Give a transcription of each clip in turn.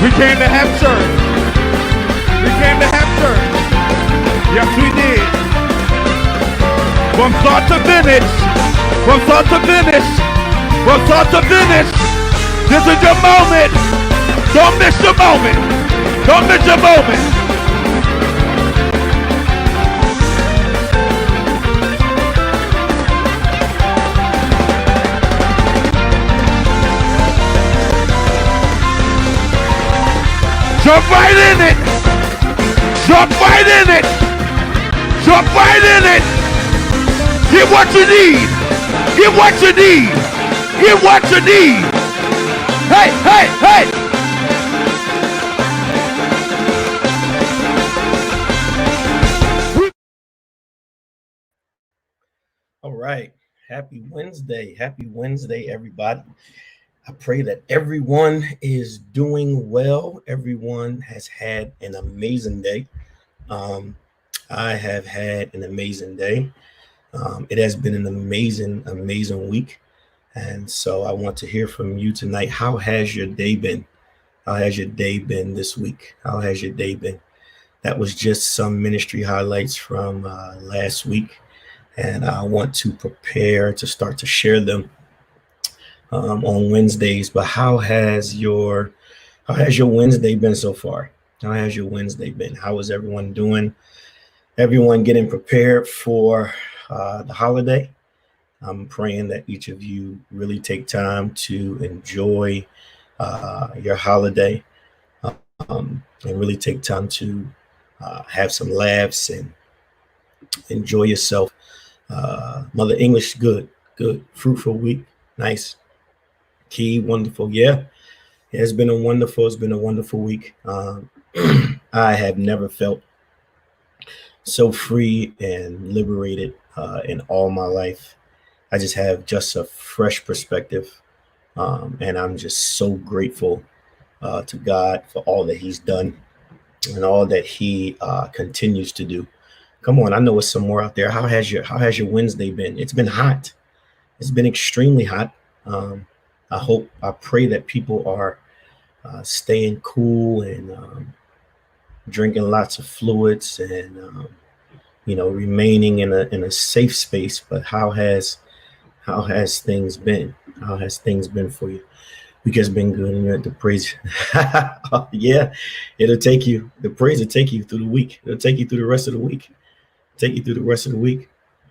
We came to have church. We came to have church. Yes, we did. From start to finish. From start to finish. From start to finish. This is your moment. Don't miss your moment. Don't miss your moment. Jump right in it. Jump right in it. Jump right in it. Get what you need. Get what you need. Get what you need. Hey, hey, hey. All right. Happy Wednesday. Happy Wednesday, everybody. I pray that everyone is doing well. Everyone has had an amazing day. I have had an amazing day. It has been an amazing week. And so I want to hear from you tonight. How has your day been? How has your day been this week? How has your day been? That was just some ministry highlights from last week. And I want to prepare to start to share them on Wednesdays. But how has your Wednesday been so far? How has your Wednesday been? How is everyone doing? Everyone getting prepared for the holiday? I'm praying that each of you really take time to enjoy your holiday and really take time to have some laughs and enjoy yourself. Mother English, good. Fruitful week, nice. Key, wonderful. Yeah, it's been a wonderful week. I have never felt so free and liberated in all my life. I just have just a fresh perspective, and I'm just so grateful to God for all that He's done and all that He continues to do. Come on, I know it's some more out there. How has your Wednesday been? It's been hot. It's been extremely hot. I pray that people are staying cool and drinking lots of fluids and remaining in a safe space. But how has things been? How has things been for you? Week has been good, and you're at the praise. Yeah, it'll take you. The praise will take you through the week. It'll take you through the rest of the week.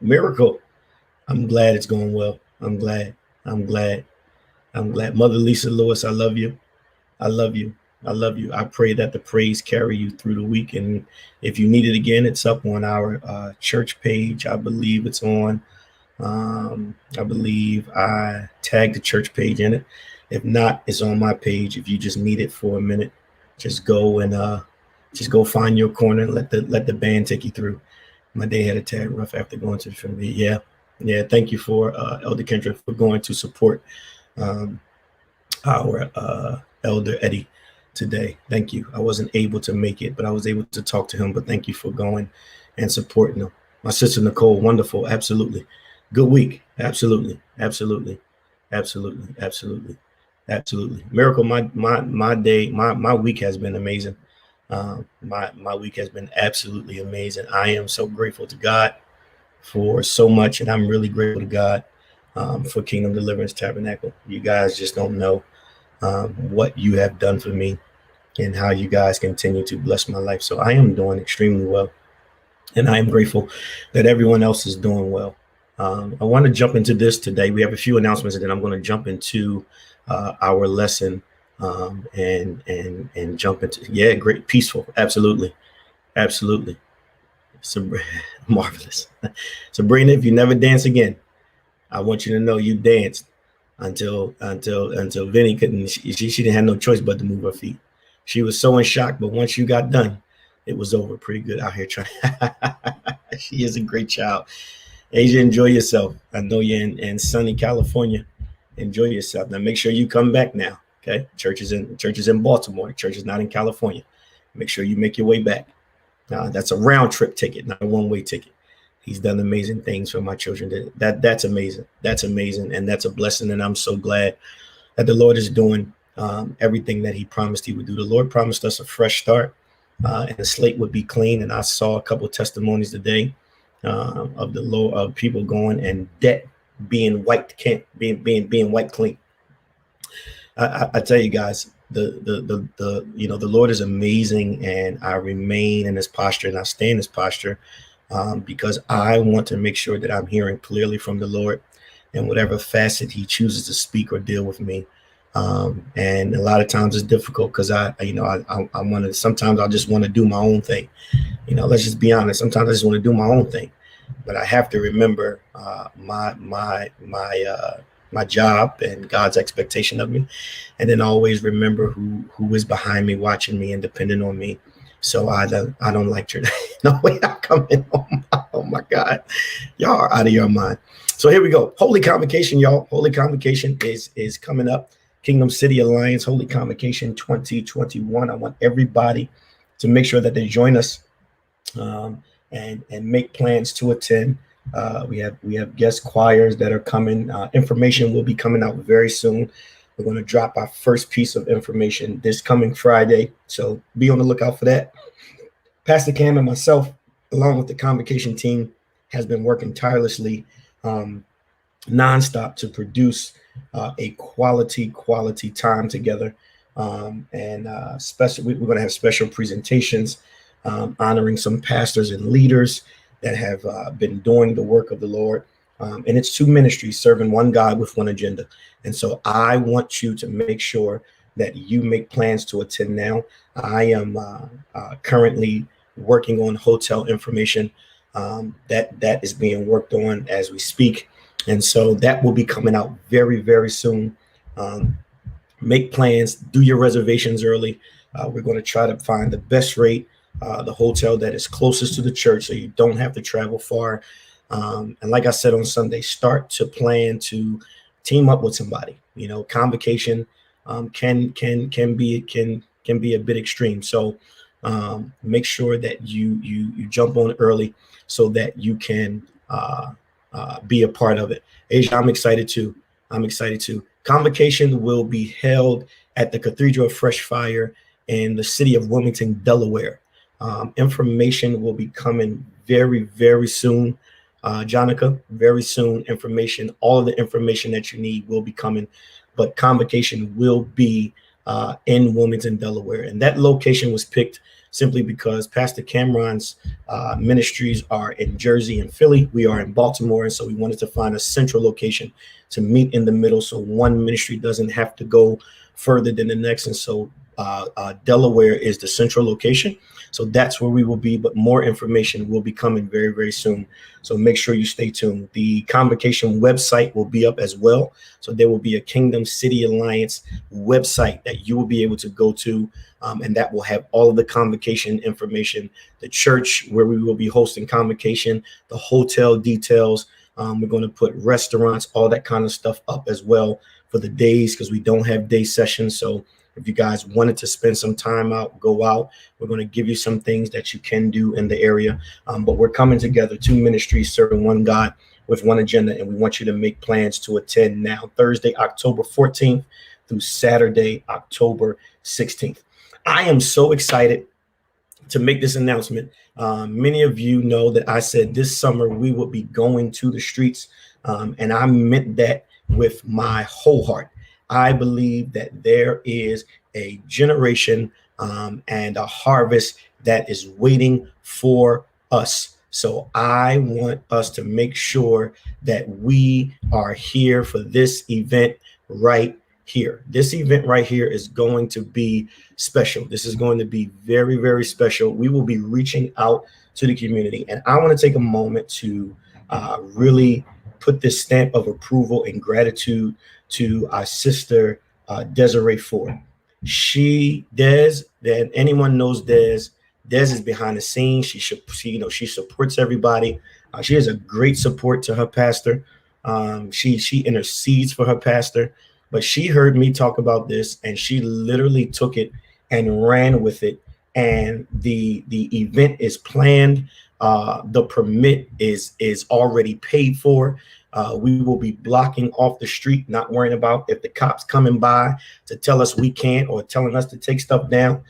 Miracle. I'm glad it's going well. I'm glad. Mother Lisa Lewis, I love you. I pray that the praise carry you through the week. And if you need it again, it's up on our church page. I believe it's on. I believe I tagged the church page in it. If not, it's on my page. If you just need it for a minute, just go find your corner and let the band take you through. My day had a tad rough after going to the funeral. Yeah. Thank you for Elder Kendra for going to support our Elder Eddie today. Thank you. I wasn't able to make it, but I was able to talk to him. But thank you for going and supporting him. My sister Nicole, wonderful. Absolutely. Good week. Absolutely. Miracle, my day, my week has been amazing. My week has been absolutely amazing. I am so grateful to God for so much, and I'm really grateful to God for Kingdom Deliverance Tabernacle. You guys just don't know what you have done for me and how you guys continue to bless my life. So I am doing extremely well, and I am grateful that everyone else is doing well. I want to jump into this today. We have a few announcements, and then I'm going to jump into our lesson and jump into great, peaceful, absolutely. So marvelous. Sabrina, if you never dance again, I want you to know you danced until Vinny couldn't. She didn't have no choice but to move her feet. She was so in shock, but once you got done, it was over. Pretty good out here trying. She is a great child. Asia, enjoy yourself. I know you're in sunny California. Enjoy yourself. Now make sure you come back now. Okay, church is in Baltimore. Church is not in California. Make sure you make your way back. That's a round trip ticket, not a one-way ticket. He's done amazing things for my children. That's amazing. That's amazing, and that's a blessing. And I'm so glad that the Lord is doing everything that he promised he would do. The Lord promised us a fresh start, and the slate would be clean. And I saw a couple of testimonies today of the Lord, of people going and debt being wiped, being wiped clean. I tell you guys, the Lord is amazing, and I remain in this posture, and I stay in this posture because I want to make sure that I'm hearing clearly from the Lord in whatever facet he chooses to speak or deal with me. And a lot of times it's difficult because I want to, sometimes I just want to do my own thing. Let's just be honest. Sometimes I just want to do my own thing, but I have to remember my job and God's expectation of me, and then always remember who is behind me, watching me, and depending on me. So I don't like your no way I'm coming. Oh my God, y'all are out of your mind. So here we go. Holy Convocation, y'all. Holy Convocation is coming up. Kingdom City Alliance Holy Convocation 2021. I want everybody to make sure that they join us and make plans to attend. We have guest choirs that are coming. Information will be coming out very soon. We're going to drop our first piece of information this coming Friday, so be on the lookout for that. Pastor Cam and myself, along with the convocation team, has been working tirelessly, nonstop to produce a quality time together. And we're going to have special presentations honoring some pastors and leaders that have been doing the work of the Lord. And it's two ministries serving one God with one agenda. And so I want you to make sure that you make plans to attend now. I am currently working on hotel information that is being worked on as we speak. And so that will be coming out very, very soon. Make plans, do your reservations early. We're going to try to find the best rate, the hotel that is closest to the church so you don't have to travel far. And like I said on Sunday, start to plan to team up with somebody. Convocation can be a bit extreme. So make sure that you jump on early so that you can be a part of it. Asia, I'm excited too. Convocation will be held at the Cathedral of Fresh Fire in the city of Wilmington, Delaware. Information will be coming very, very soon. Jonica, very soon. All of the information that you need will be coming, but convocation will be in Wilmington, Delaware. And that location was picked simply because Pastor Cameron's ministries are in Jersey and Philly. We are in Baltimore. And so we wanted to find a central location to meet in the middle so one ministry doesn't have to go further than the next. And so Delaware is the central location. So that's where we will be, but more information will be coming very, very soon. So make sure you stay tuned. The convocation website will be up as well. So there will be a Kingdom City Alliance website that you will be able to go to, and that will have all of the convocation information, the church where we will be hosting convocation, the hotel details. We're going to put restaurants, all that kind of stuff up as well for the days, because we don't have day sessions. So if you guys wanted to spend some time out, go out. We're going to give you some things that you can do in the area. But we're coming together, two ministries serving one God with one agenda. And we want you to make plans to attend now, Thursday, October 14th through Saturday, October 16th. I am so excited to make this announcement. Many of you know that I said this summer we would be going to the streets. And I meant that with my whole heart. I believe that there is a generation and a harvest that is waiting for us. So I want us to make sure that we are here for this event right here. This event right here is going to be special. This is going to be very, very special. We will be reaching out to the community. And I want to take a moment to really put this stamp of approval and gratitude to our sister Desiree Ford. That anyone knows Des is behind the scenes. She supports everybody. She is a great support to her pastor. She intercedes for her pastor, but she heard me talk about this and she literally took it and ran with it. And the event is planned. The permit is already paid for. We will be blocking off the street, not worrying about if the cops coming by to tell us we can't or telling us to take stuff down.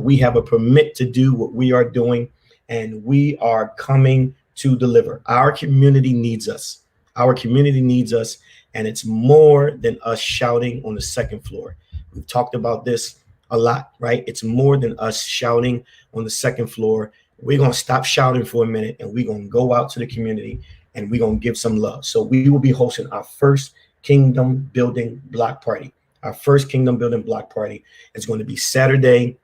We have a permit to do what we are doing, and we are coming to deliver. Our community needs us. Our community needs us, and it's more than us shouting on the second floor. We've talked about this a lot, right? It's more than us shouting on the second floor. We're going to stop shouting for a minute, and we're going to go out to the community, and we're going to give some love. So we will be hosting our first Kingdom Building Block Party. Our first Kingdom Building Block Party is going to be Saturday,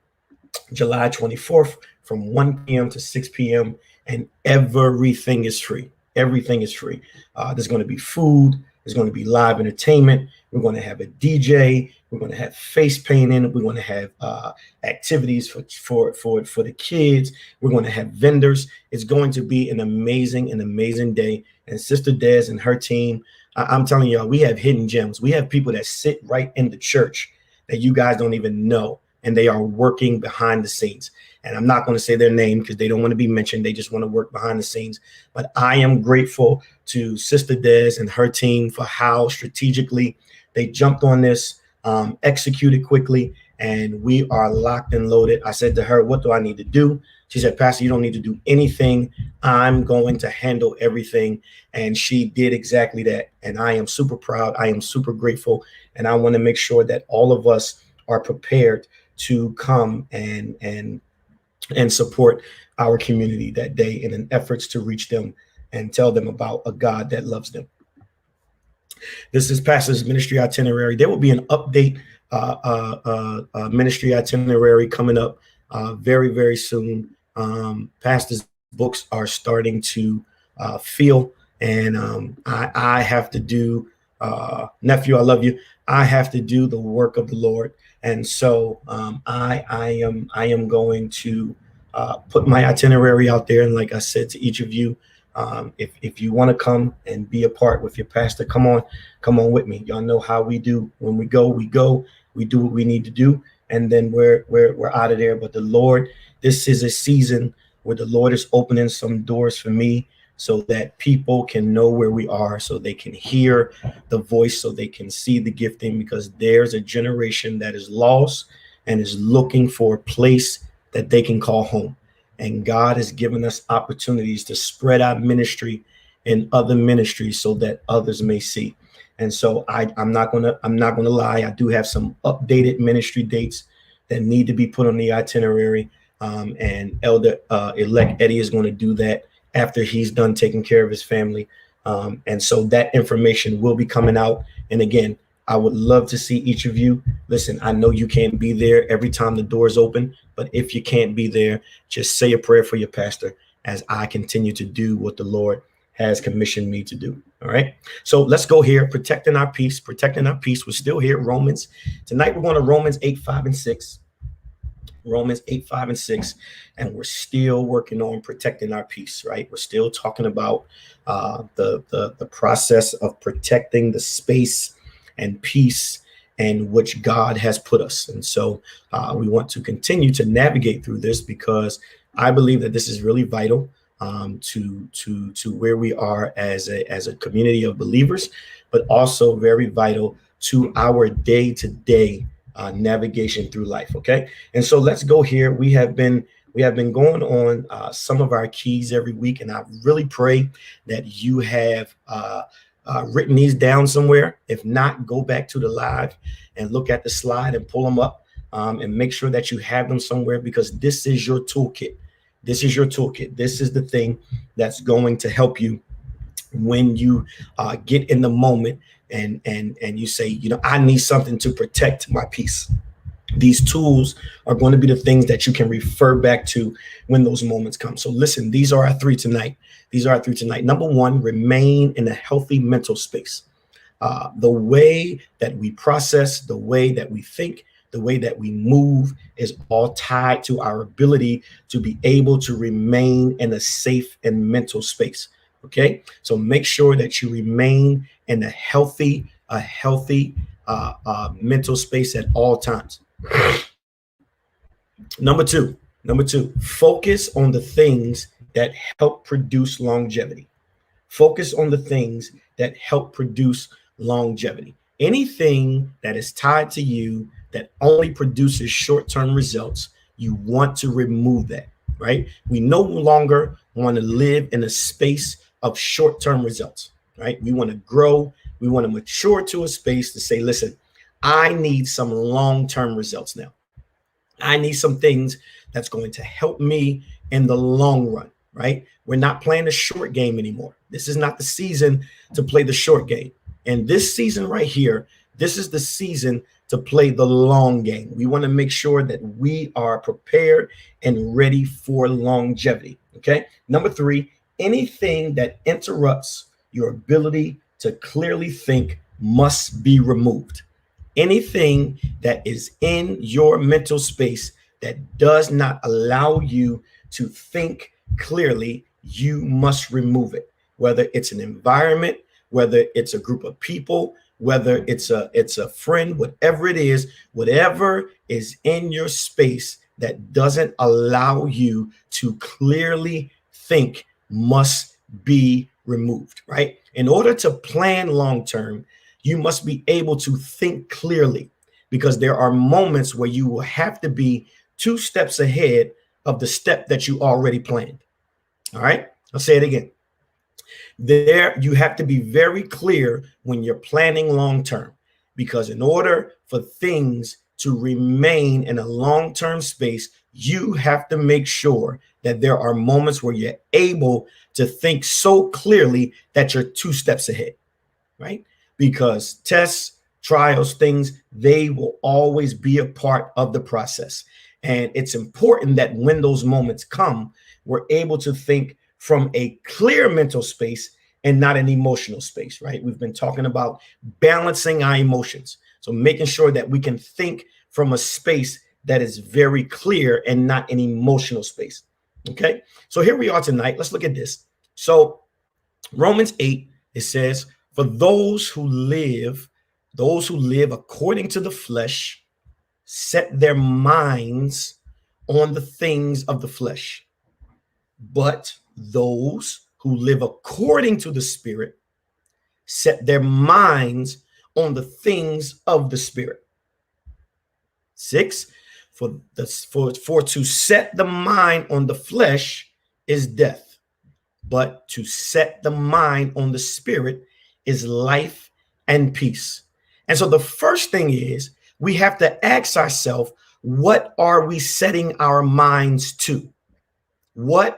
July 24th from 1 p.m. to 6 p.m. and everything is free. Everything is free. There's going to be food. There's going to be live entertainment. We're going to have a DJ. We're going to have face painting. We're going to have activities for the kids. We're going to have vendors. It's going to be an amazing day. And Sister Des and her team, I'm telling y'all, we have hidden gems. We have people that sit right in the church that you guys don't even know, and they are working behind the scenes. And I'm not going to say their name because they don't want to be mentioned. They just want to work behind the scenes. But I am grateful to Sister Des and her team for how strategically they jumped on this, executed quickly, and we are locked and loaded. I said to her, what do I need to do? She said, Pastor, you don't need to do anything. I'm going to handle everything. And she did exactly that. And I am super proud. I am super grateful. And I want to make sure that all of us are prepared to come and support our community that day in an efforts to reach them and tell them about a God that loves them. This is Pastor's ministry itinerary. There will be an update ministry itinerary coming up very, very soon. Pastor's books are starting to feel, and I have to do, nephew, I love you. I have to do the work of the Lord. And so I am going to put my itinerary out there. And like I said to each of you, if you want to come and be a part with your pastor, come on with me. Y'all know how we do. When we go, we do what we need to do, and then we're out of there. But the Lord, this is a season where the Lord is opening some doors for me so that people can know where we are, so they can hear the voice, so they can see the gifting, because there's a generation that is lost and is looking for a place that they can call home. And God has given us opportunities to spread out ministry in other ministries so that others may see. And so I'm not gonna lie. I do have some updated ministry dates that need to be put on the itinerary. And Elder elect Eddie is going to do that after he's done taking care of his family. And so that information will be coming out. And again, I would love to see each of you. Listen, I know you can't be there every time the doors open, but if you can't be there, just say a prayer for your pastor as I continue to do what the Lord has commissioned me to do. All right. So let's go here. Protecting our peace. We're still here. Romans. Tonight we're going to Romans 8:5-6. Romans 8:5-6. And we're still working on protecting our peace, right? We're still talking about the process of protecting the space and peace in which God has put us. And so we want to continue to navigate through this, because I believe that this is really vital to where we are as a community of believers, but also very vital to our day-to-day navigation through life. Okay. And so let's go here. We have been going on some of our keys every week, and I really pray that you have written these down somewhere. If not, go back to the live and look at the slide and pull them up, and make sure that you have them somewhere, because this is your toolkit. This is your toolkit. This is the thing that's going to help you when you get in the moment and you say, I need something to protect my peace. These tools are going to be the things that you can refer back to when those moments come. So listen, these are our three tonight. Number one, remain in a healthy mental space. The way that we process, the way that we think, the way that we move is all tied to our ability to be able to remain in a safe and mental space. Okay, so make sure that you remain in a healthy mental space at all times. Number two, focus on the things that help produce longevity. Focus on the things that help produce longevity. Anything that is tied to you that only produces short-term results, you want to remove that, right? We no longer want to live in a space of short-term results, right? We want to grow. We want to mature to a space to say, listen, I need some long-term results now. I need some things that's going to help me in the long run, right? We're not playing the short game anymore. This is not the season to play the short game. And this season right here, this is the season to play the long game. We want to make sure that we are prepared and ready for longevity. Okay. Number 3, anything that interrupts your ability to clearly think must be removed. Anything that is in your mental space that does not allow you to think clearly, you must remove it. Whether it's an environment, whether it's a group of people, whether it's a friend, whatever it is, whatever is in your space that doesn't allow you to clearly think must be removed, right? In order to plan long term, you must be able to think clearly, because there are moments where you will have to be 2 steps ahead of the step that you already planned. All right, I'll say it again. There, you have to be very clear when you're planning long term, because in order for things to remain in a long term space, you have to make sure that there are moments where you're able to think so clearly that you're 2 steps ahead, right? Because tests, trials, things, they will always be a part of the process. And it's important that when those moments come, we're able to think from a clear mental space and not an emotional space, right? We've been talking about balancing our emotions. So making sure that we can think from a space that is very clear and not an emotional space. Okay. So here we are tonight. Let's look at this. So Romans 8, it says, for those who live according to the flesh, set their minds on the things of the flesh. But those who live according to the Spirit set their minds on the things of the Spirit. 6, for to set the mind on the flesh is death, but to set the mind on the Spirit is life and peace. And so the first thing is we have to ask ourselves, what are we setting our minds to? What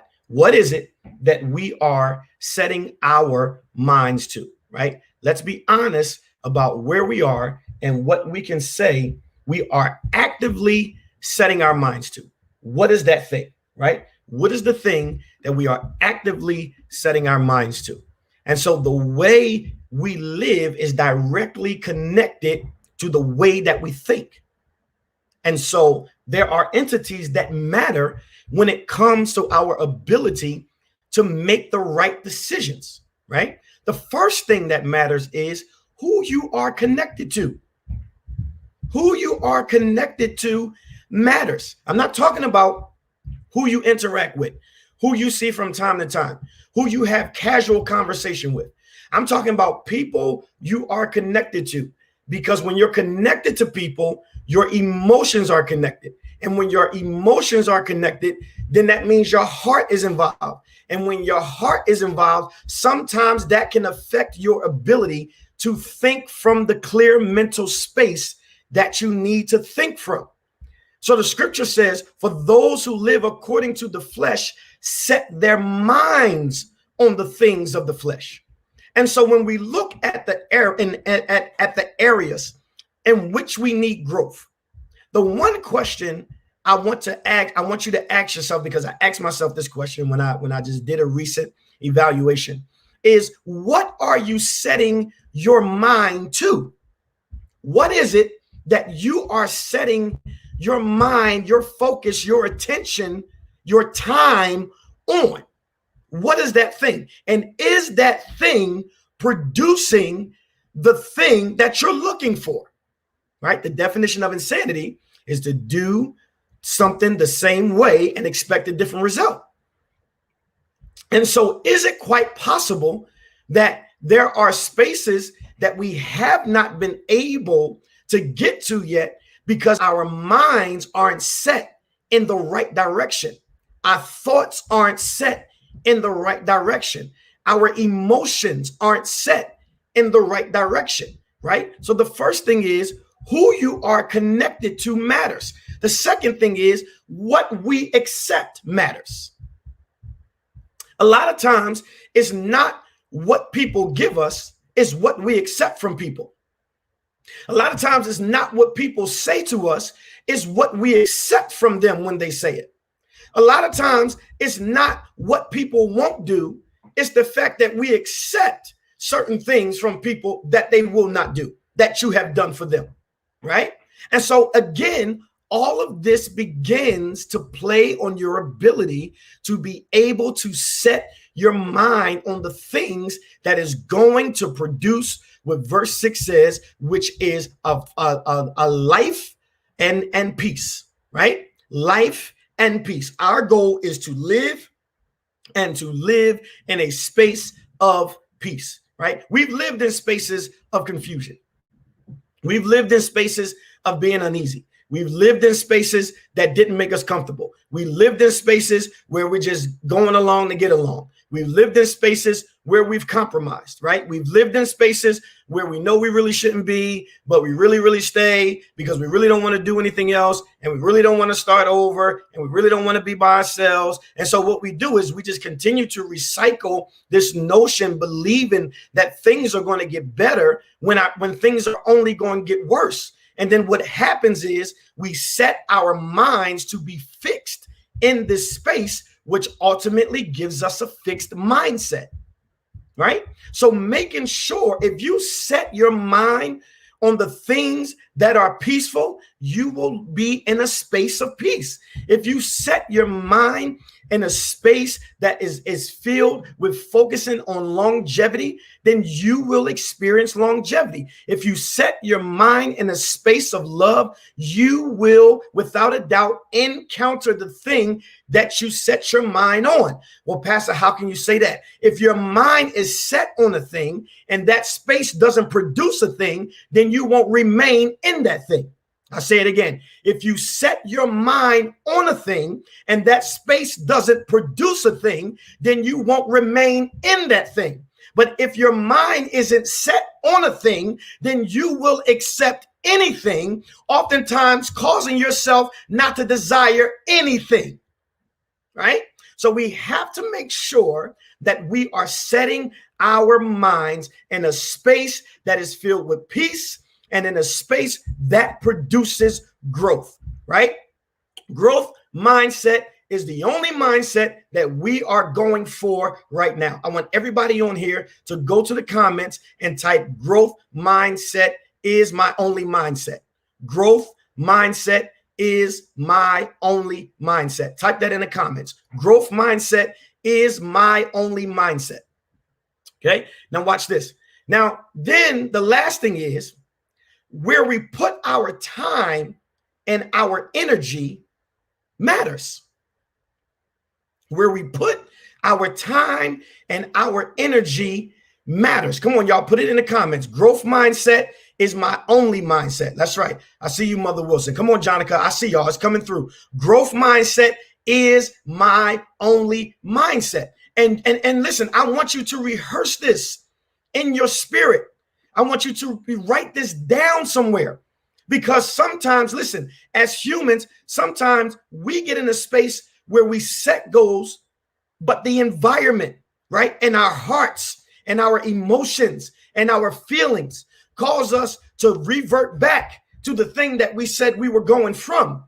is it that we are setting our minds to, right? Let's be honest about where we are and what we can say we are actively setting our minds to. What is that thing, right? What is the thing that we are actively setting our minds to? And so the way we live is directly connected to the way that we think. And so there are entities that matter when it comes to our ability to make the right decisions, right? The first thing that matters is who you are connected to. Who you are connected to matters. I'm not talking about who you interact with, who you see from time to time, who you have casual conversation with. I'm talking about people you are connected to, because when you're connected to people, your emotions are connected. And when your emotions are connected, then that means your heart is involved. And when your heart is involved, sometimes that can affect your ability to think from the clear mental space that you need to think from. So the scripture says, for those who live according to the flesh, set their minds on the things of the flesh. And so when we look at the areas in which we need growth, the one question I want you to ask yourself, because I asked myself this question when I just did a recent evaluation, is what are you setting your mind to? What is it that you are setting your mind, your focus, your attention, your time on? What is that thing? And is that thing producing the thing that you're looking for? Right? The definition of insanity is to do something the same way and expect a different result. And so is it quite possible that there are spaces that we have not been able to get to yet because our minds aren't set in the right direction. Our thoughts aren't set in the right direction. Our emotions aren't set in the right direction, right? So the first thing is who you are connected to matters. The second thing is what we accept matters. A lot of times it's not what people give us, it's what we accept from people. A lot of times it's not what people say to us, it's what we accept from them when they say it. A lot of times it's not what people won't do, it's the fact that we accept certain things from people that they will not do, that you have done for them, right? And so again, all of this begins to play on your ability to be able to set your mind on the things that is going to produce what verse 6 says, which is a life and peace, right? Life and peace. Our goal is to live and to live in a space of peace, right? We've lived in spaces of confusion. We've lived in spaces of being uneasy. We've lived in spaces that didn't make us comfortable. We lived in spaces where we're just going along to get along. We've lived in spaces where we've compromised, right? We've lived in spaces where we know we really shouldn't be, but we really stay because we really don't want to do anything else. And we really don't want to start over. And we really don't want to be by ourselves. And so what we do is we just continue to recycle this notion, believing that things are going to get better when things are only going to get worse. And then what happens is we set our minds to be fixed in this space, which ultimately gives us a fixed mindset, right? So making sure if you set your mind on the things that are peaceful, you will be in a space of peace. If you set your mind in a space that is filled with focusing on longevity, then you will experience longevity. If you set your mind in a space of love, you will, without a doubt, encounter the thing that you set your mind on. Well, Pastor, how can you say that? If your mind is set on a thing and that space doesn't produce a thing, then you won't remain in that thing. I say it again. If you set your mind on a thing and that space doesn't produce a thing, then you won't remain in that thing. But if your mind isn't set on a thing, then you will accept anything, oftentimes causing yourself not to desire anything, right? So we have to make sure that we are setting our minds in a space that is filled with peace, and in a space that produces growth, right? Growth mindset is the only mindset that we are going for right now. I want everybody on here to go to the comments and type growth mindset is my only mindset. Growth mindset is my only mindset. Type that in the comments. Growth mindset is my only mindset. Okay, now watch this. Now, then the last thing is, where we put our time and our energy matters. Where we put our time and our energy matters. Come on, y'all, put it in the comments. Growth mindset is my only mindset. That's right. I see you, Mother Wilson. Come on, Jonica. I see y'all. It's coming through. Growth mindset is my only mindset. And listen, I want you to rehearse this in your spirit. I want you to write this down somewhere, because sometimes, listen, as humans, sometimes we get in a space where we set goals, but the environment, right, and our hearts and our emotions and our feelings cause us to revert back to the thing that we said we were going from.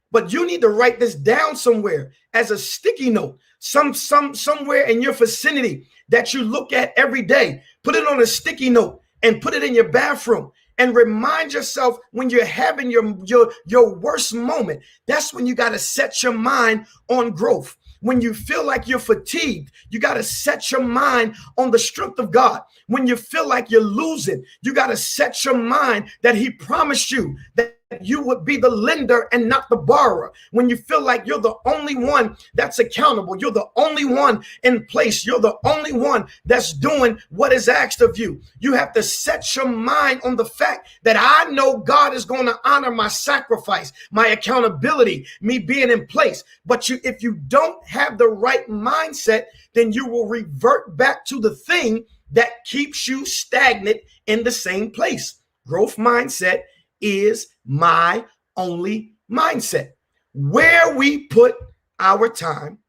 But you need to write this down somewhere as a sticky note, somewhere in your vicinity that you look at every day. Put it on a sticky note and put it in your bathroom, and remind yourself when you're having your worst moment. That's when you got to set your mind on growth. When you feel like you're fatigued, you got to set your mind on the strength of God. When you feel like you're losing, you got to set your mind that he promised you that you would be the lender and not the borrower. When you feel like you're the only one that's accountable, you're the only one in place, you're the only one that's doing what is asked of you. You have to set your mind on the fact that I know God is going to honor my sacrifice, my accountability, me being in place. But if you don't have the right mindset, then you will revert back to the thing that keeps you stagnant in the same place. Growth mindset is my only mindset. Where we put our time,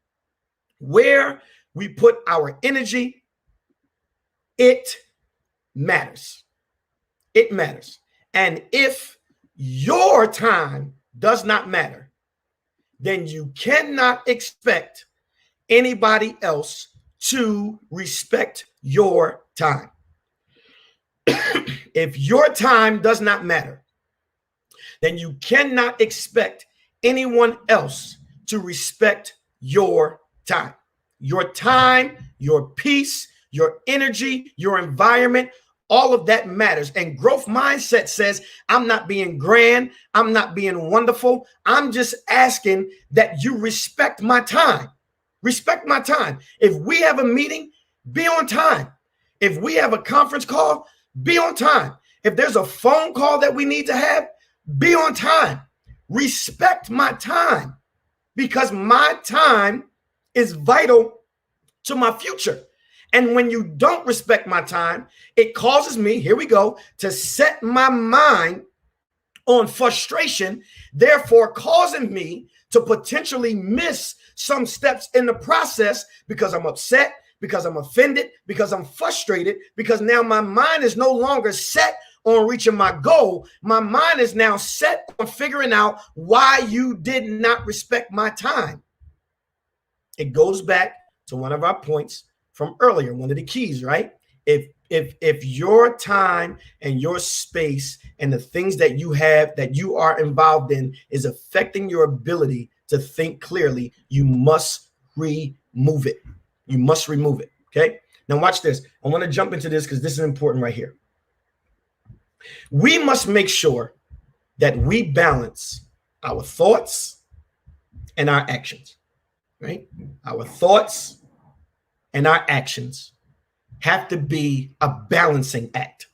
where we put our energy, it matters. It matters. And if your time does not matter, then you cannot expect anybody else to respect your time. If your time does not matter, then you cannot expect anyone else to respect your time. Your time, your peace, your energy, your environment, all of that matters. And growth mindset says, I'm not being grand, I'm not being wonderful. I'm just asking that you respect my time. Respect my time. If we have a meeting, be on time. If we have a conference call, be on time. If there's a phone call that we need to have, be on time. Respect my time, because my time is vital to my future. And when you don't respect my time, it causes me, here we go, to set my mind on frustration, therefore causing me to potentially miss some steps in the process because I'm upset, because I'm offended, because I'm frustrated, because now my mind is no longer set on reaching my goal. My mind is now set on figuring out why you did not respect my time. It goes back to one of our points from earlier, one of the keys, right? If your time and your space and the things that you have, that you are involved in, is affecting your ability to think clearly, you must remove it. You must remove it. Okay. Now watch this. I want to jump into this because this is important right here. We must make sure that we balance our thoughts and our actions, right? Our thoughts and our actions have to be a balancing act.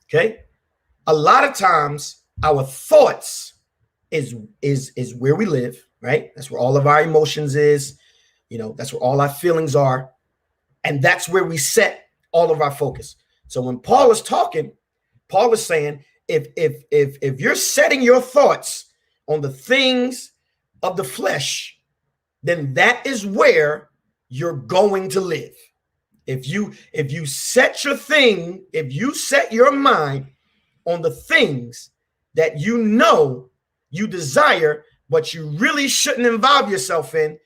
Okay. A lot of times our thoughts is where we live, right? That's where all of our emotions is. You know, that's where all our feelings are. And that's where we set all of our focus. So when Paul is talking, Paul is saying, if you're setting your thoughts on the things of the flesh, then that is where you're going to live. If you set your mind on the things that you know you desire, but you really shouldn't involve yourself in,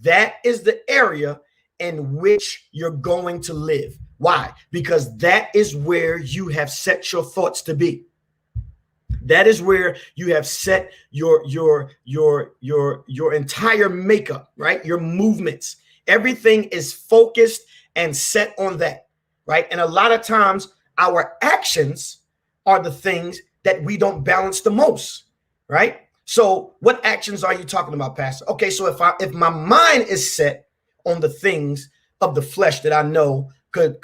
that is the area in which you're going to live. Why? Because that is where you have set your thoughts to be. That is where you have set your entire makeup, right? Your movements. Everything is focused and set on that, right? And a lot of times our actions are the things that we don't balance the most, right? So what actions are you talking about, Pastor? Okay, so if my mind is set on the things of the flesh that I know could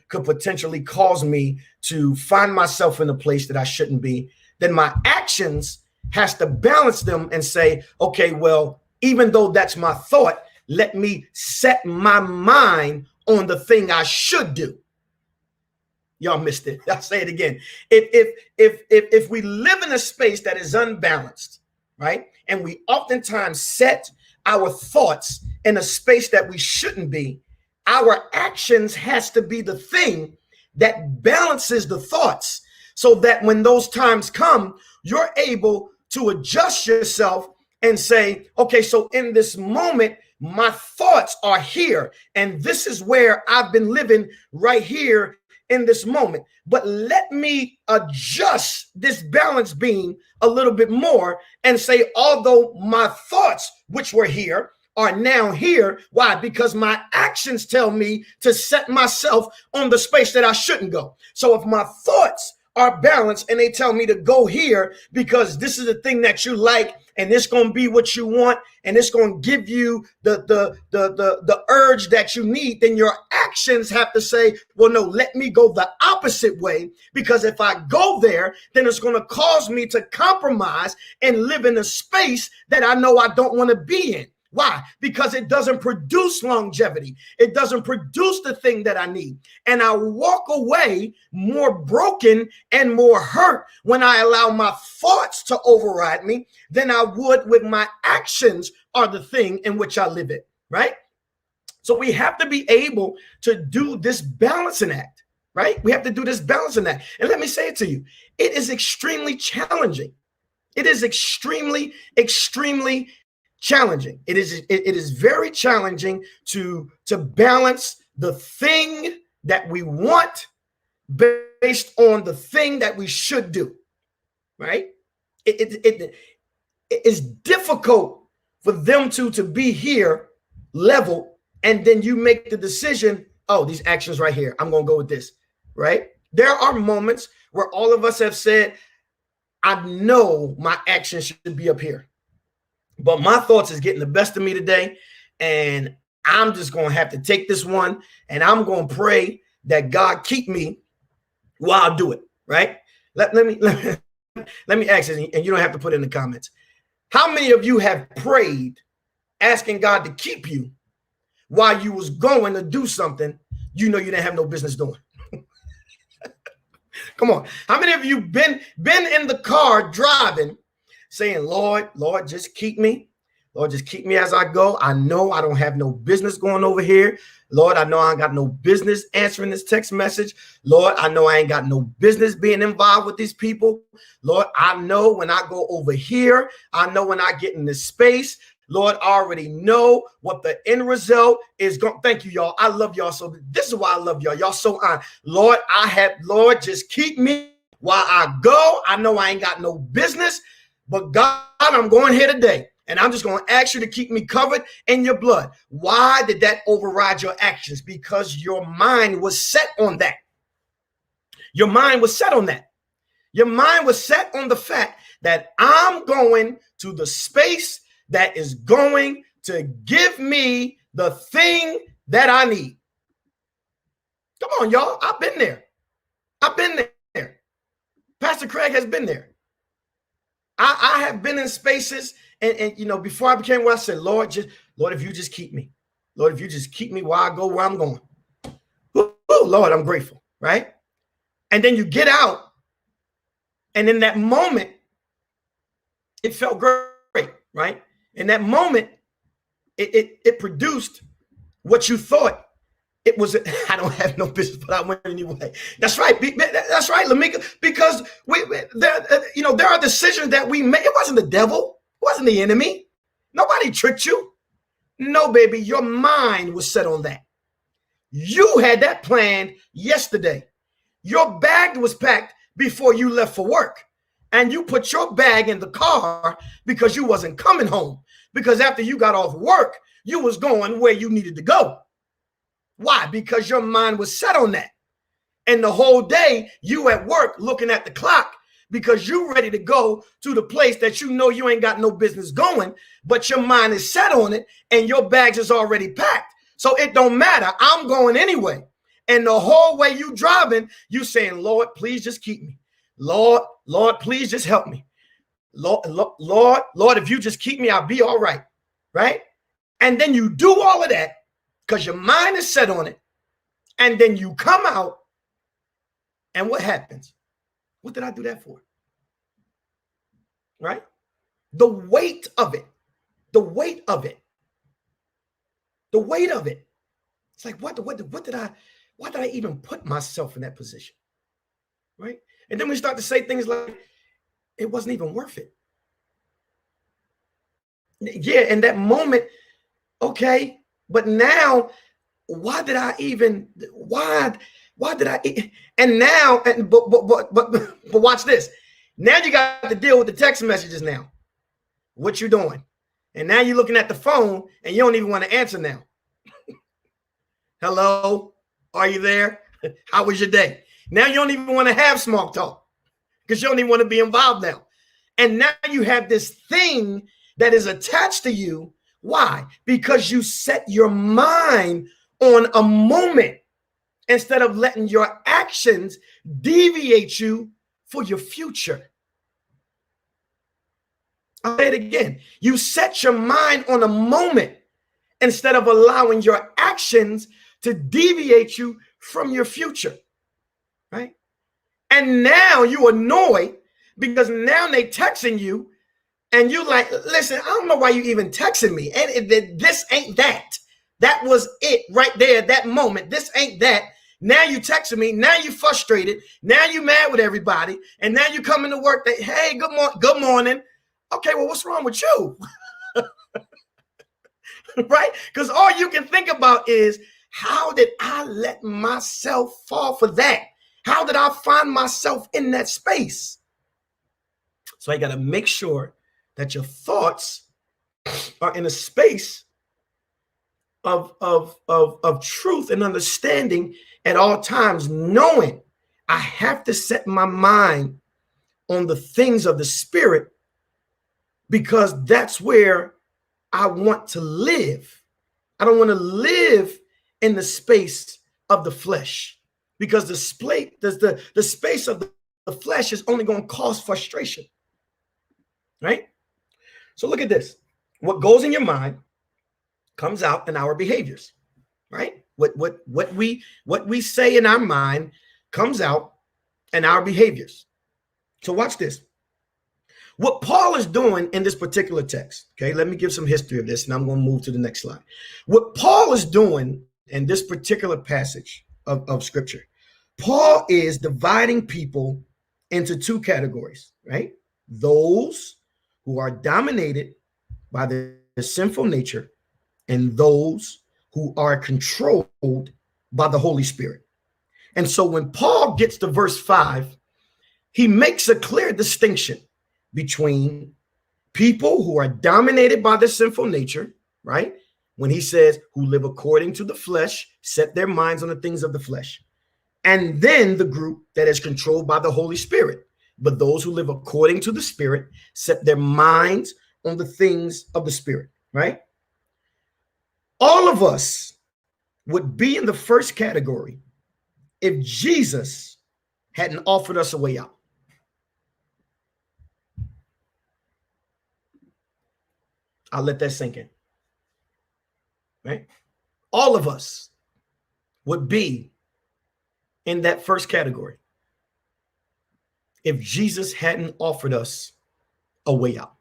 potentially cause me to find myself in a place that I shouldn't be, then my actions has to balance them and say, okay, well, even though that's my thought, let me set my mind on the thing I should do. Y'all missed it. I'll say it again. If we live in a space that is unbalanced, right, and we oftentimes set our thoughts in a space that we shouldn't be, our actions has to be the thing that balances the thoughts, so that when those times come, you're able to adjust yourself and say, okay, so in this moment, my thoughts are here, and this is where I've been living right here in this moment. But let me adjust this balance beam a little bit more and say, although my thoughts, which were here, are now here. Why? Because my actions tell me to set myself on the space that I shouldn't go. So if my thoughts are balanced and they tell me to go here because this is the thing that you like and it's going to be what you want and it's going to give you the urge that you need, then your actions have to say, well, no, let me go the opposite way, because if I go there, then it's going to cause me to compromise and live in a space that I know I don't want to be in. Why? Because it doesn't produce longevity. It doesn't produce the thing that I need. And I walk away more broken and more hurt when I allow my thoughts to override me than I would with my actions are the thing in which I live it, right? So we have to be able to do this balancing act, right? We have to do this balancing act. And let me say it to you. It is extremely challenging. It is extremely challenging. It is very challenging to balance the thing that we want based on the thing that we should do, right? It is difficult for them to be here level, and then you make the decision, oh, these actions right here, I'm going to go with this, right? There are moments where all of us have said, I know my actions should be up here, but my thoughts is getting the best of me today, and I'm just going to have to take this one, and I'm going to pray that God keep me while I do it, right? Let me ask this, and you don't have to put it in the comments. How many of you have prayed asking God to keep you while you was going to do something you know you didn't have no business doing? Come on. How many of you been in the car driving saying, Lord, just keep me. Lord, just keep me as I go. I know I don't have no business going over here. Lord, I know I ain't got no business answering this text message. Lord, I know I ain't got no business being involved with these people. Lord, I know when I go over here, I know when I get in this space, Lord, I already know what the end result is going. Thank you, y'all. I love y'all. So this is why I love y'all. Y'all so on. Lord, Lord, just keep me while I go. I know I ain't got no business, but God, I'm going here today. And I'm just going to ask you to keep me covered in your blood. Why did that override your actions? Because your mind was set on that. Your mind was set on that. Your mind was set on the fact that I'm going to the space that is going to give me the thing that I need. Come on, y'all. I've been there. I've been there. Pastor Craig has been there. I have been in spaces and you know, before I became where I said, Lord, if you just keep me. Lord, if you just keep me while I go where I'm going. Ooh, Lord, I'm grateful, right? And then you get out, and in that moment, it felt great, right? In that moment, it produced what you thought it was. I don't have no business, but I went anyway. That's right. That's right, Lamika. Because there are decisions that we made. It wasn't the devil. It wasn't the enemy. Nobody tricked you. No, baby. Your mind was set on that. You had that planned yesterday. Your bag was packed before you left for work. And you put your bag in the car because you wasn't coming home. Because after you got off work, you was going where you needed to go. Why? Because your mind was set on that. And the whole day you at work looking at the clock because you ready to go to the place that you know you ain't got no business going, but your mind is set on it and your bags is already packed. So it don't matter. I'm going anyway. And the whole way you driving, you saying, Lord, please just keep me. Lord, please just help me. Lord, if you just keep me, I'll be all right. Right? And then you do all of that because your mind is set on it. And then you come out. And what happens? What did I do that for? Right? The weight of it. It's like, why did I even put myself in that position? Right? And then we start to say things like, it wasn't even worth it. Yeah, in that moment, okay, but now, why did I? And now, but watch this. Now you got to deal with the text messages now. What you doing? And now you're looking at the phone and you don't even want to answer now. Hello, are you there? How was your day? Now you don't even want to have small talk. because you don't even want to be involved now. And now you have this thing that is attached to you. Why? Because you set your mind on a moment instead of letting your actions deviate you for your future. I'll say it again. You set your mind on a moment instead of allowing your actions to deviate you from your future, right? And now you annoyed because now they texting you and you like, listen, I don't know why you even texting me. And this ain't that. That was it right there at that moment. This ain't that. Now you texting me. Now you frustrated. Now you mad with everybody. And now you come into work that, hey, good morning. Okay, well, what's wrong with you? Right? Because all you can think about is, how did I let myself fall for that? How did I find myself in that space? So I got to make sure that your thoughts are in a space of truth and understanding at all times, knowing I have to set my mind on the things of the spirit, because that's where I want to live. I don't want to live in the space of the flesh, because the space of the flesh is only going to cause frustration, right? So look at this. What goes in your mind comes out in our behaviors, right? What we say in our mind comes out in our behaviors. So watch this. What Paul is doing in this particular text, okay, let me give some history of this and I'm going to move to the next slide. What Paul is doing in this particular passage of scripture, Paul is dividing people into two categories, right? Those who are dominated by the sinful nature and those who are controlled by the Holy Spirit. And so when Paul gets to verse 5, he makes a clear distinction between people who are dominated by the sinful nature, right? When he says, who live according to the flesh, set their minds on the things of the flesh. And then the group that is controlled by the Holy Spirit. But those who live according to the Spirit set their minds on the things of the Spirit, right? All of us would be in the first category if Jesus hadn't offered us a way out. I'll let that sink in, right? All of us would be in that first category if Jesus hadn't offered us a way out.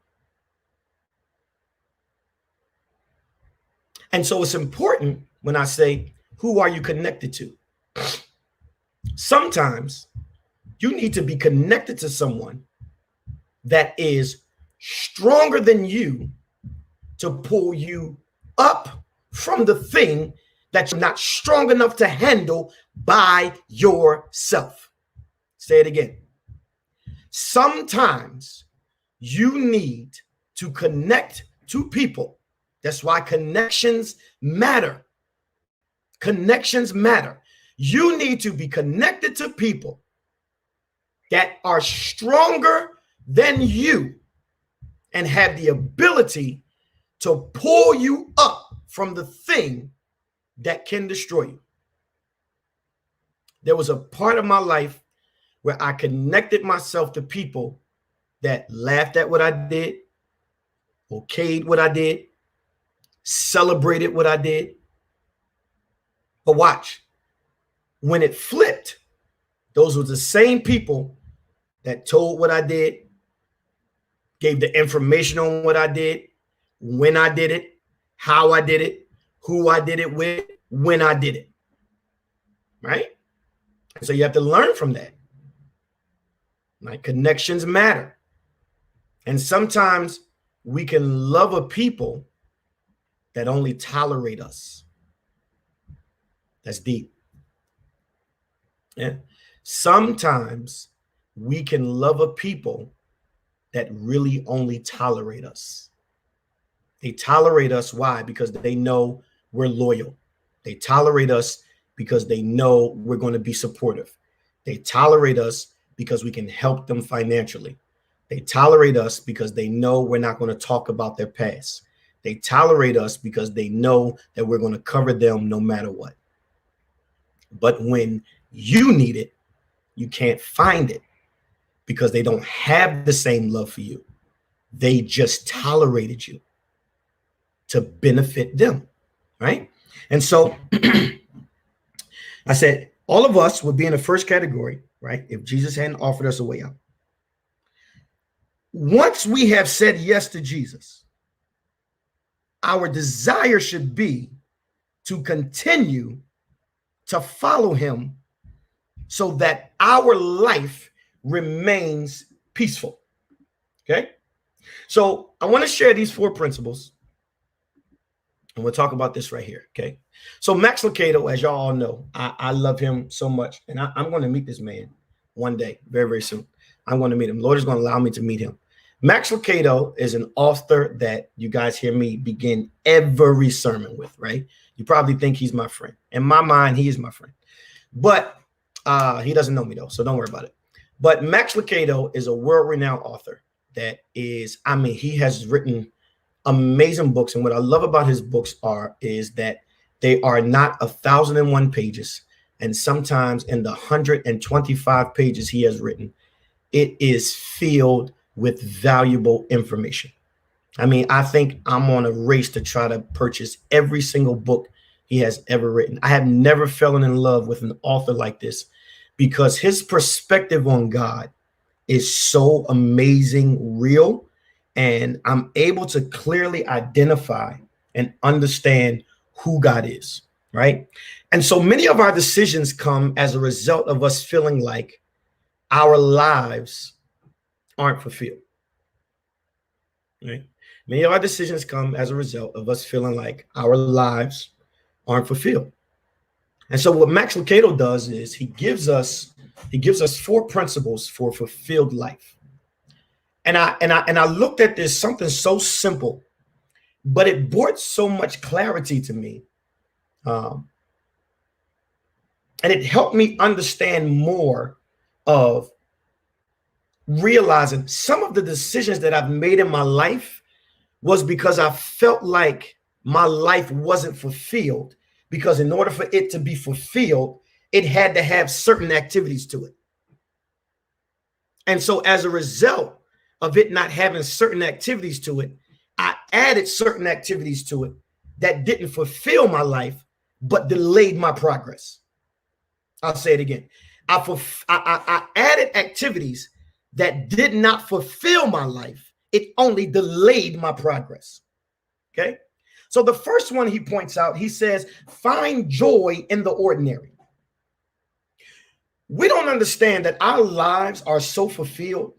And so it's important when I say, who are you connected to? Sometimes you need to be connected to someone that is stronger than you to pull you up from the thing that you're not strong enough to handle by yourself. Say it again. Sometimes you need to connect to people. That's why connections matter. Connections matter. You need to be connected to people that are stronger than you and have the ability to pull you up from the thing that can destroy you. There was a part of my life where I connected myself to people that laughed at what I did, okayed what I did, celebrated what I did. But watch, when it flipped, those were the same people that told what I did, gave the information on what I did, when I did it, how I did it, who I did it with, when I did it, right? So you have to learn from that. Like, connections matter. And sometimes we can love a people that only tolerate us. That's deep. Yeah. Sometimes we can love a people that really only tolerate us. They tolerate us. Why? Because they know we're loyal. They tolerate us because they know we're going to be supportive. They tolerate us because we can help them financially. They tolerate us because they know we're not going to talk about their past. They tolerate us because they know that we're going to cover them no matter what. But when you need it, you can't find it because they don't have the same love for you. They just tolerated you to benefit them, right? And so I said, all of us would be in the first category, right? If Jesus hadn't offered us a way out. Once we have said yes to Jesus, our desire should be to continue to follow him so that our life remains peaceful. Okay? So I want to share these 4 principles, and we'll talk about this right here. Okay? So Max Lucado, as y'all all know, I love him so much, and I'm going to meet this man one day, very, very soon. I'm going to meet him. Lord is going to allow me to meet him. Max Lucado is an author that you guys hear me begin every sermon with, right? You probably think he's my friend. In my mind, he is my friend. But he doesn't know me, though, so don't worry about it. But Max Lucado is a world-renowned author that is, I mean, he has written amazing books. And what I love about his books is that they are not 1,001 pages. And sometimes in the 125 pages he has written, it is filled with valuable information. I mean, I think I'm on a race to try to purchase every single book he has ever written. I have never fallen in love with an author like this because his perspective on God is so amazing, real, and I'm able to clearly identify and understand who God is, right? And so many of our decisions come as a result of us feeling like our lives aren't fulfilled, right? Many of our decisions come as a result of us feeling like our lives aren't fulfilled. And so what Max Lucado does is he gives us 4 principles for a fulfilled life. And I looked at this, something so simple, but it brought so much clarity to me. And it helped me understand more of realizing some of the decisions that I've made in my life was because I felt like my life wasn't fulfilled, because in order for it to be fulfilled, it had to have certain activities to it. And so as a result of it not having certain activities to it, I added certain activities to it that didn't fulfill my life, but delayed my progress. I'll say it again. I added activities that did not fulfill my life. It only delayed my progress. Okay. So the first one he points out, he says, find joy in the ordinary. We don't understand that our lives are so fulfilled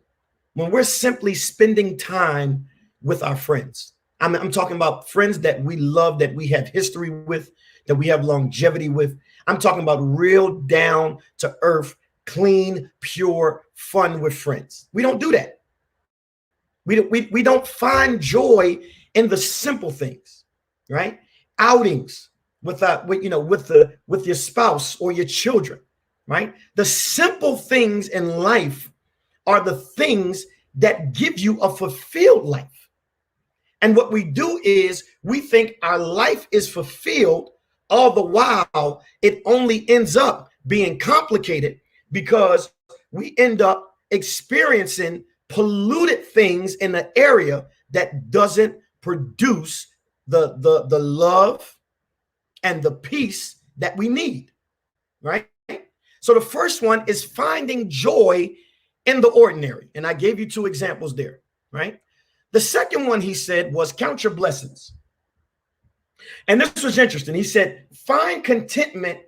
when we're simply spending time with our friends. I'm talking about friends that we love, that we have history with, that we have longevity with. I'm talking about real down to earth, clean, pure fun with friends. We don't do that. We don't find joy in the simple things, right? Outings with your spouse or your children, right? The simple things in life are the things that give you a fulfilled life. And what we do is we think our life is fulfilled, all the while it only ends up being complicated because we end up experiencing polluted things in an area that doesn't produce the love and the peace that we need, right? So the first one is finding joy in the ordinary. And I gave you 2 examples there, right? The second one he said was count your blessings. And this was interesting. He said, find contentment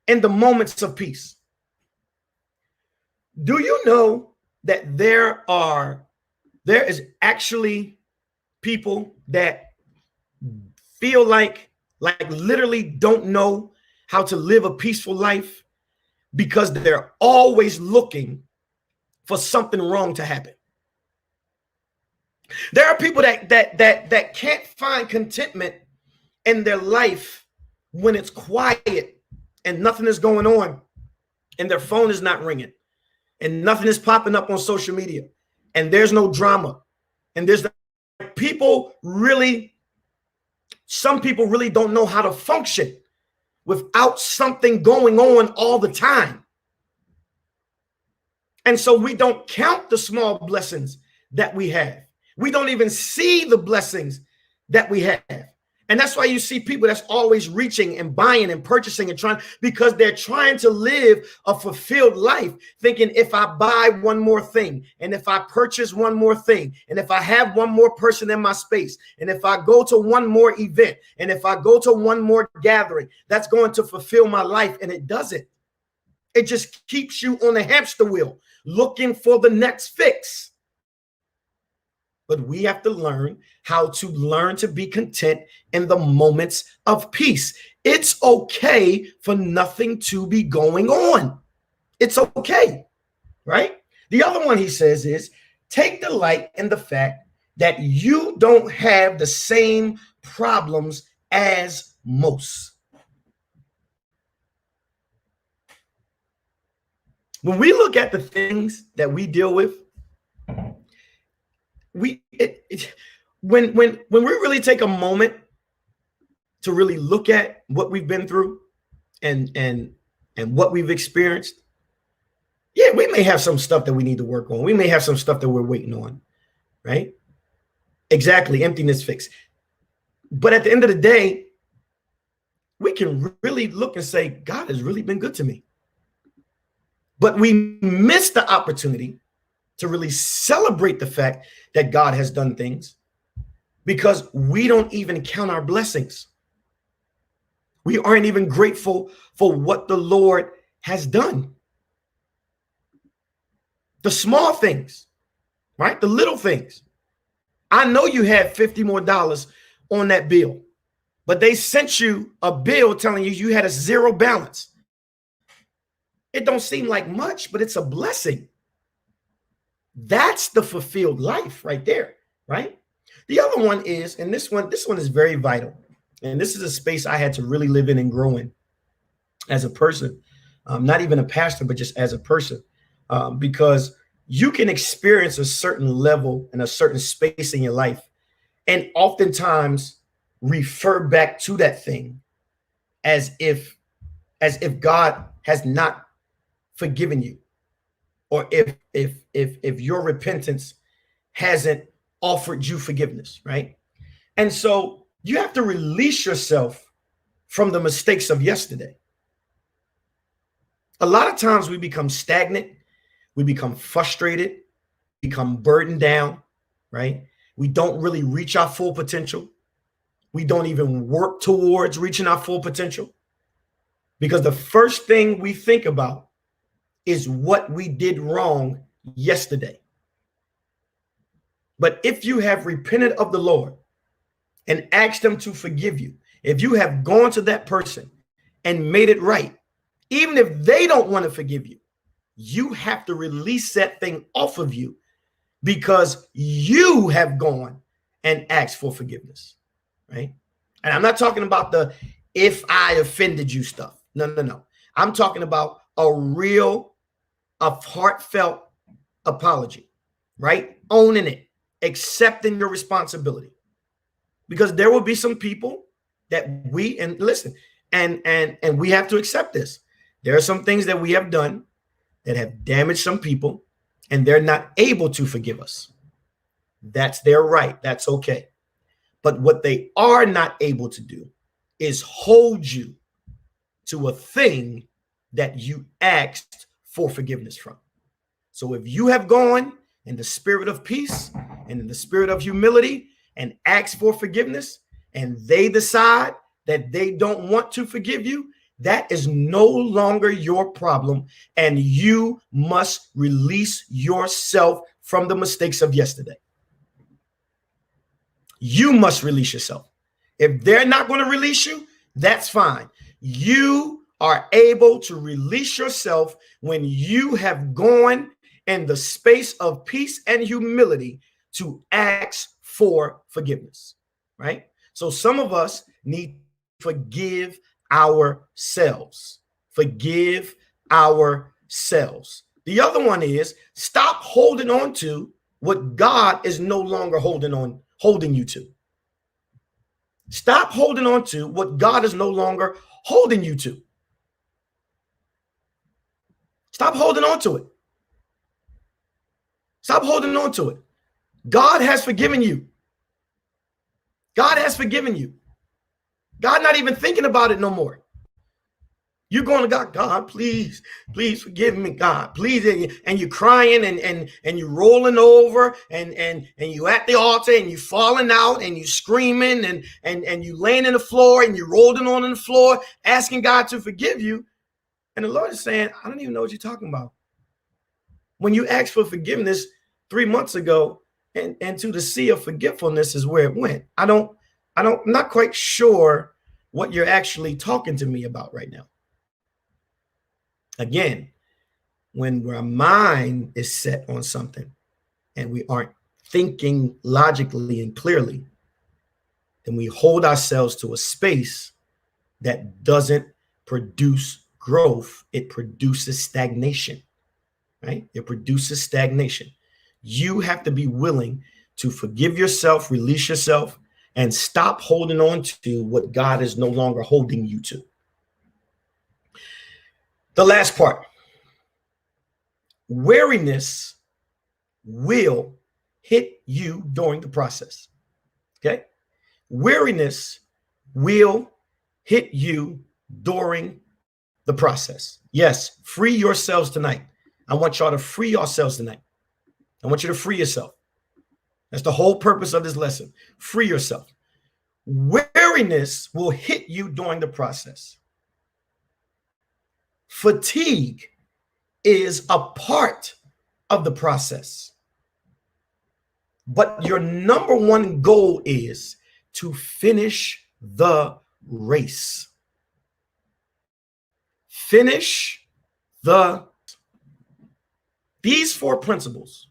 in the moments of peace. Do you know that there is actually people that feel like literally don't know how to live a peaceful life because they're always looking for something wrong to happen? There are people that can't find contentment in their life when it's quiet and nothing is going on and their phone is not ringing and nothing is popping up on social media, and there's no drama, and there's some people really don't know how to function without something going on all the time. And so we don't count the small blessings that we have. We don't even see the blessings that we have. And that's why you see people that's always reaching and buying and purchasing and trying, because they're trying to live a fulfilled life, thinking if I buy one more thing, and if I purchase one more thing, and if I have one more person in my space, and if I go to one more event, and if I go to one more gathering, that's going to fulfill my life. And it doesn't. It just keeps you on the hamster wheel looking for the next fix. But we have to learn how to be content in the moments of peace. It's okay for nothing to be going on. It's okay, right? The other one he says is, take delight in the fact that you don't have the same problems as most. When we look at the things that we deal with, when we really take a moment to really look at what we've been through and what we've experienced, yeah, we may have some stuff that we need to work on. We may have some stuff that we're waiting on, right? Exactly, emptiness fix. But at the end of the day, we can really look and say, God has really been good to me. But we miss the opportunity to really celebrate the fact that God has done things because we don't even count our blessings. We aren't even grateful for what the Lord has done. The small things, right? The little things. I know you had $50 more on that bill, but they sent you a bill telling you had a zero balance. It don't seem like much, but it's a blessing. That's the fulfilled life right there, right? The other one is, and this one is very vital. And this is a space I had to really live in and grow in as a person, not even a pastor, but just as a person, because you can experience a certain level and a certain space in your life and oftentimes refer back to that thing as if God has not forgiven you, or if your repentance hasn't offered you forgiveness, right? And so you have to release yourself from the mistakes of yesterday. A lot of times we become stagnant, we become frustrated, become burdened down, right? We don't really reach our full potential. We don't even work towards reaching our full potential because the first thing we think about is what we did wrong yesterday. But if you have repented of the Lord and asked him to forgive you, if you have gone to that person and made it right, even if they don't want to forgive you, you have to release that thing off of you because you have gone and asked for forgiveness, right? And I'm not talking about the if I offended you stuff. No. I'm talking about a heartfelt apology, right? Owning it, accepting your responsibility. Because there will be some people that we have to accept this. There are some things that we have done that have damaged some people and they're not able to forgive us. That's their right. That's okay. But what they are not able to do is hold you to a thing that you asked for forgiveness from. So if you have gone in the spirit of peace and in the spirit of humility and asked for forgiveness, and they decide that they don't want to forgive you, that is no longer your problem, and you must release yourself from the mistakes of yesterday. You must release yourself. If they're not going to release you, that's fine. You are able to release yourself when you have gone in the space of peace and humility to ask for forgiveness, right? So some of us need to forgive ourselves. Forgive ourselves. The other one is stop holding on to what God is no longer holding you to. Stop holding on to what God is no longer holding you to. Stop holding on to it. Stop holding on to it. God has forgiven you. God has forgiven you. God not even thinking about it no more. You're going to God, God, please forgive me, God, please. And you're crying and you're rolling over and you at the altar and you falling out and you screaming and you laying in the floor and you're rolling on the floor, asking God to forgive you. And the Lord is saying, I don't even know what you're talking about. When you asked for forgiveness 3 months ago and to the sea of forgetfulness is where it went. I'm not quite sure what you're actually talking to me about right now. Again, when our mind is set on something and we aren't thinking logically and clearly, then we hold ourselves to a space that doesn't produce growth. It produces stagnation, right? It produces stagnation. You have to be willing to forgive yourself, release yourself, and stop holding on to what God is no longer holding you to. The last part. Weariness will hit you during the process. Okay? Weariness will hit you during the process. Yes, free yourselves tonight. I want y'all to free yourselves tonight. I want you to free yourself. That's the whole purpose of this lesson. Free yourself. Weariness will hit you during the process. Fatigue is a part of the process. But your number one goal is to finish the race. Finish These 4 principles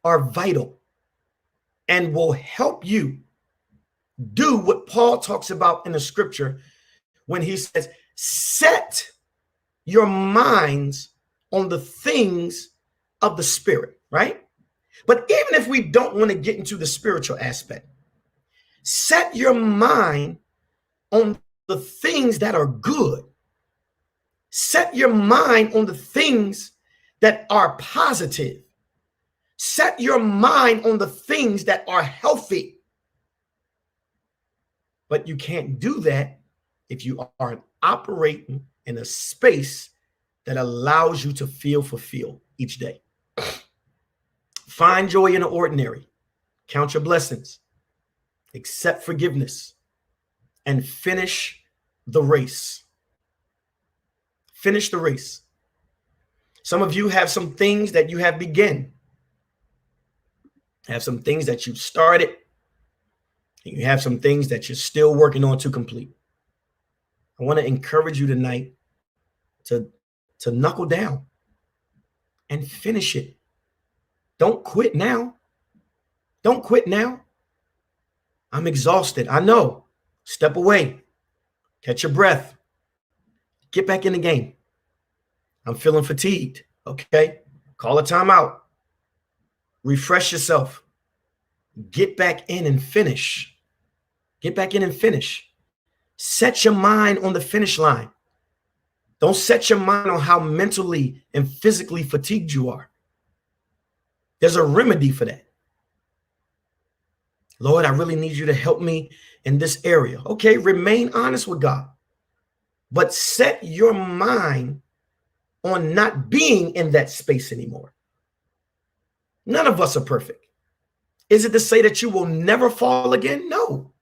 are vital and will help you do what Paul talks about in the scripture when he says, set your minds on the things of the spirit, right? But even if we don't want to get into the spiritual aspect, set your mind on the things that are good. Set your mind on the things that are positive. Set your mind on the things that are healthy. But you can't do that if you aren't operating in a space that allows you to feel fulfilled each day. Find joy in the ordinary. Count your blessings. Accept forgiveness. And finish the race. Finish the race. Some of you have some things that you have begun. Have some things that you've started. And you have some things that you're still working on to complete. I want to encourage you tonight to knuckle down and finish it. Don't quit now. Don't quit now. I'm exhausted. I know. Step away. Catch your breath. Get back in the game. I'm feeling fatigued. Okay. Call a timeout. Refresh yourself. Get back in and finish. Get back in and finish. Set your mind on the finish line. Don't set your mind on how mentally and physically fatigued you are. There's a remedy for that. Lord, I really need you to help me in this area. Okay, remain honest with God. But set your mind on not being in that space anymore. None of us are perfect. Is it to say that you will never fall again? No.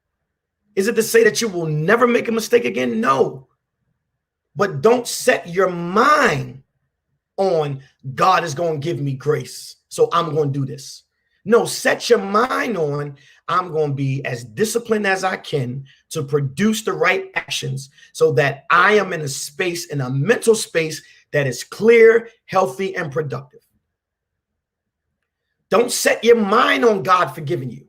Is it to say that you will never make a mistake again? No. But don't set your mind on God is going to give me grace, so I'm going to do this. No, set your mind on I'm going to be as disciplined as I can to produce the right actions so that I am in a space, in a mental space that is clear, healthy, and productive. Don't set your mind on God forgiving you.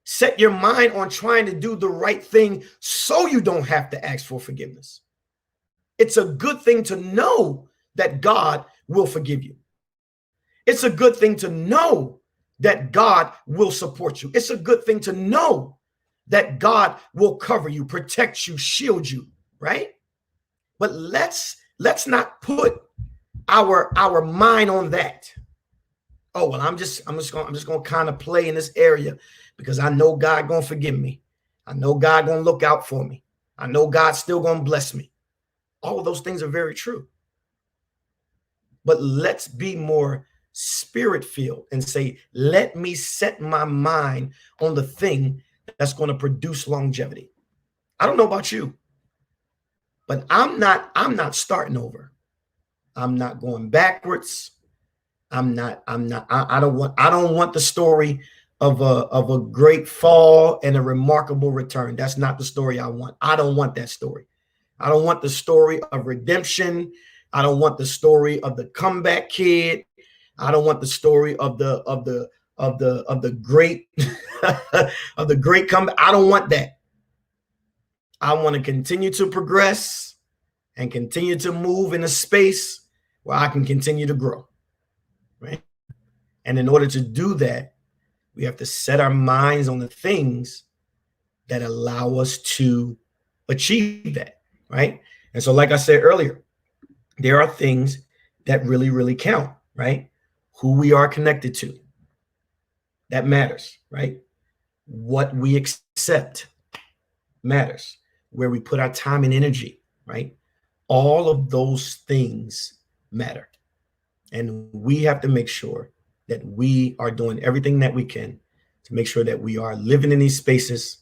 Set your mind on trying to do the right thing so you don't have to ask for forgiveness. It's a good thing to know that God will forgive you. It's a good thing to know that God will support you. It's a good thing to know that God will cover you, protect you, shield you, right? But let's not put our mind on that. Oh, well, I'm just gonna kind of play in this area because I know God gonna forgive me. I know God gonna look out for me. I know God's still gonna bless me. All of those things are very true. But let's be more spirit-filled and say, let me set my mind on the thing that's going to produce longevity. I don't know about you, but I'm not starting over. I'm not going backwards. I don't want the story of a great fall and a remarkable return. That's not the story I want. I don't want that story. I don't want the story of redemption. I don't want the story of the comeback kid. I don't want the story of the great of the great comeback. I don't want that. I want to continue to progress and continue to move in a space where I can continue to grow. Right? And in order to do that, we have to set our minds on the things that allow us to achieve that. Right. And so, like I said earlier, there are things that really, really count, right? Who we are connected to. That matters, right? What we accept matters. Where we put our time and energy, right? All of those things matter. And we have to make sure that we are doing everything that we can to make sure that we are living in these spaces,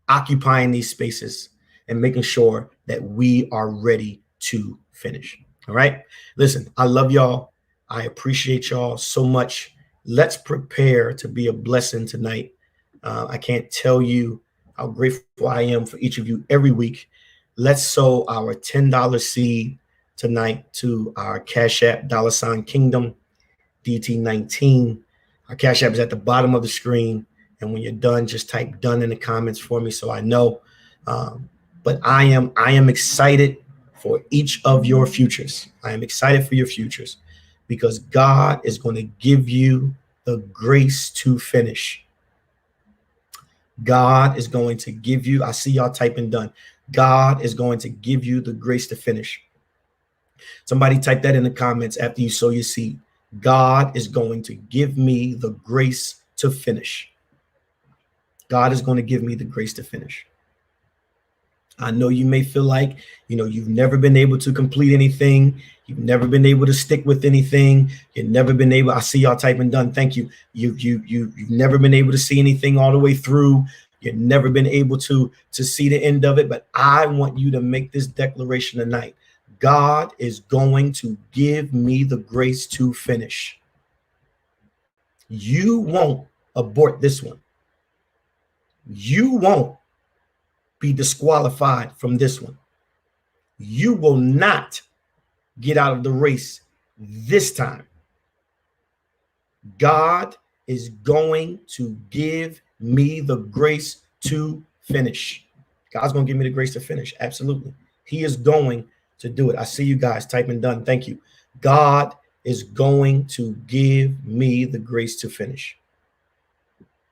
occupying these spaces, and making sure that we are ready to finish. All right. Listen, I love y'all. I appreciate y'all so much. Let's prepare to be a blessing tonight. I can't tell you how grateful I am for each of you every week. Let's sow our $10 seed tonight to our Cash App, $Kingdom, DT19. Our Cash App is at the bottom of the screen. And when you're done, just type done in the comments for me so I know. But I am excited for each of your futures. I am excited for your futures because God is going to give you the grace to finish. God is going to give you, I see y'all typing done. God is going to give you the grace to finish. Somebody type that in the comments after you sow your seed. God is going to give me the grace to finish. God is going to give me the grace to finish. I know you may feel like, you've never been able to complete anything. You've never been able to stick with anything. You've never been able, I see y'all typing done. Thank you. You've never been able to see anything all the way through. You've never been able to see the end of it. But I want you to make this declaration tonight. God is going to give me the grace to finish. You won't abort this one. You won't be disqualified from this one. You will not get out of the race this time. God is going to give me the grace to finish. God's going to give me the grace to finish. Absolutely. He is going to do it. I see you guys typing done. Thank you. God is going to give me the grace to finish.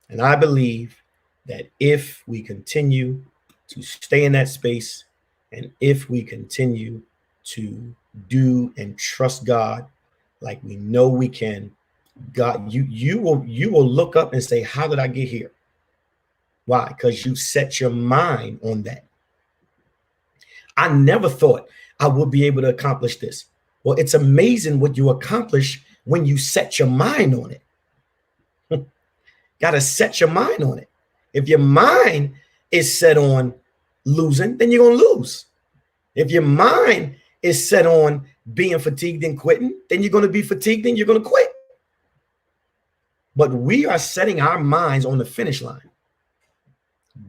And I believe that if we continue to stay in that space, and if we continue to do and trust God like we know we can, God, you will look up and say, how did I get here? Why? Because you set your mind on that. I never thought I would be able to accomplish this. Well, it's amazing what you accomplish when you set your mind on it. Got to set your mind on it. If your mind is set on losing, then you're going to lose. If your mind is set on being fatigued and quitting, then you're going to be fatigued and you're going to quit. But we are setting our minds on the finish line.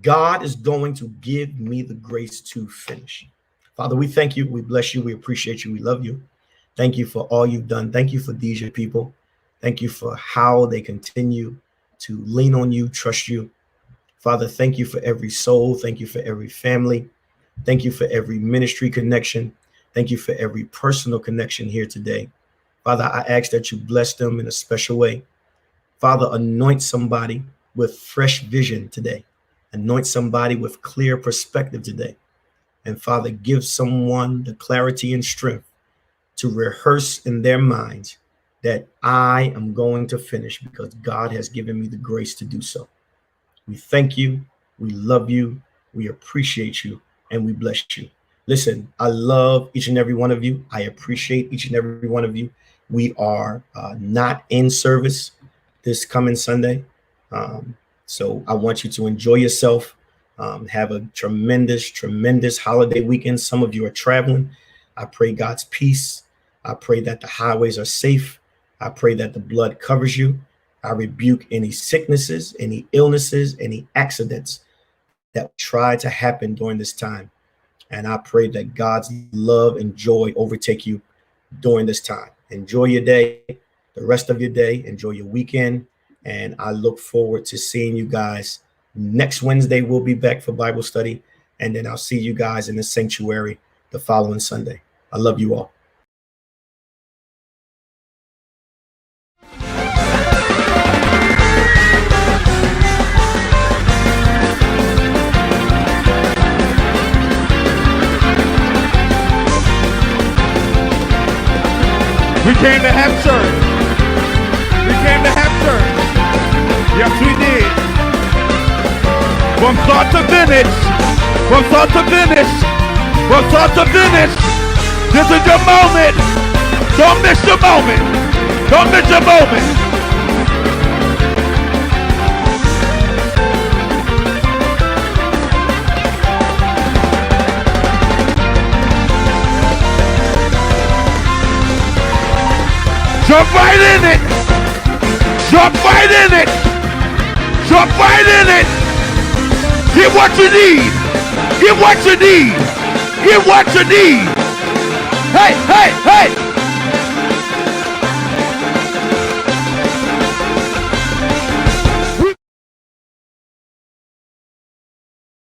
God is going to give me the grace to finish. Father, we thank you. We bless you. We appreciate you. We love you. Thank you for all you've done. Thank you for these, your people. Thank you for how they continue to lean on you, trust you. Father, thank you for every soul. Thank you for every family. Thank you for every ministry connection. Thank you for every personal connection here today. Father, I ask that you bless them in a special way. Father, anoint somebody with fresh vision today. Anoint somebody with clear perspective today. And Father, give someone the clarity and strength to rehearse in their minds that I am going to finish because God has given me the grace to do so. We thank you. We love you. We appreciate you. And we bless you. Listen, I love each and every one of you. I appreciate each and every one of you. We are not in service this coming Sunday. So I want you to enjoy yourself. Have a tremendous, tremendous holiday weekend. Some of you are traveling. I pray God's peace. I pray that the highways are safe. I pray that the blood covers you. I rebuke any sicknesses, any illnesses, any accidents that try to happen during this time. And I pray that God's love and joy overtake you during this time. Enjoy your day, the rest of your day. Enjoy your weekend. And I look forward to seeing you guys next Wednesday. We'll be back for Bible study. And then I'll see you guys in the sanctuary the following Sunday. I love you all. We came to have church. We came to have church. Yes, we did. From start to finish. From start to finish. From start to finish. This is your moment. Don't miss your moment. Don't miss your moment. Jump right in it. Jump right in it. Jump right in it. Get what you need. Get what you need. Get what you need. Hey, hey, hey.